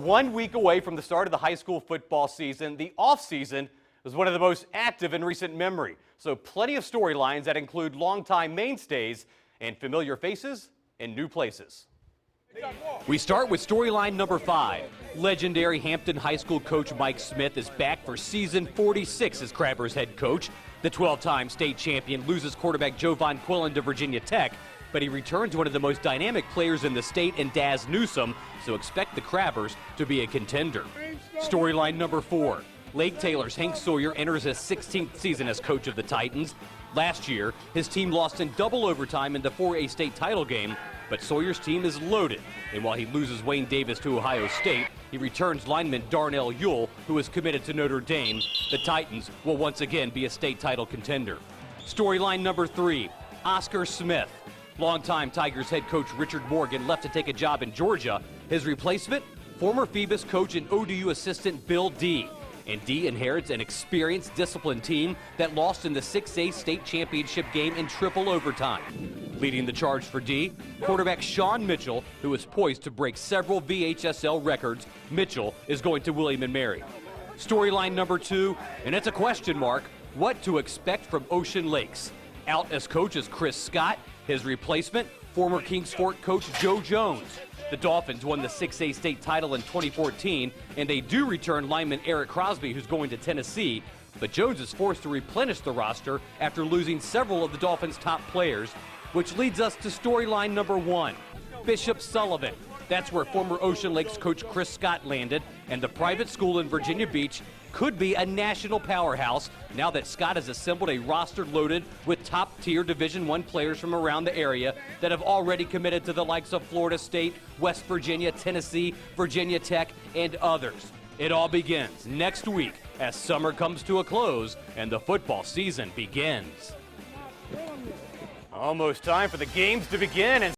1 week away from the start of the high school football season, the offseason was one of the most active in recent memory. So plenty of storylines that include longtime mainstays and familiar faces in new places. We start with storyline number 5. Legendary Hampton High School coach Mike Smith is back for season 46 as Crabbers head coach. The 12-time state champion loses quarterback Jovan Quillen to Virginia Tech, but he returns one of the most dynamic players in the state in Daz Newsome, so expect the Crabbers to be a contender. Storyline number 4. Lake Taylor's Hank Sawyer enters his 16th season as coach of the Titans. Last year, his team lost in double overtime in the 4A state title game, but Sawyer's team is loaded. And while he loses Wayne Davis to Ohio State, he returns lineman Darnell Ewell, who is committed to Notre Dame. The Titans will once again be a state title contender. Storyline number 3, Oscar Smith. Longtime Tigers head coach Richard Morgan left to take a job in Georgia. His replacement, former Phoebus coach and ODU assistant Bill D. And D inherits an experienced, disciplined team that lost in the 6A state championship game in triple overtime. Leading the charge for D, quarterback Sean Mitchell, who is poised to break several VHSL records. Mitchell is going to William & Mary. Storyline number 2, and it's a question mark, what to expect from Ocean Lakes. Out as coach is Chris Scott. His replacement, former Kings Fort coach Joe Jones. The Dolphins won the 6A state title in 2014, and they do return lineman Eric Crosby, who's going to Tennessee. But Jones is forced to replenish the roster after losing several of the Dolphins' top players, which leads us to storyline number 1, Bishop Sullivan. That's where former Ocean Lakes coach Chris Scott landed, and the private school in Virginia Beach could be a national powerhouse now that Scott has assembled a roster loaded with top-tier Division I players from around the area that have already committed to the likes of Florida State, West Virginia, Tennessee, Virginia Tech, and others. It all begins next week as summer comes to a close and the football season begins. Almost time for the games to begin. And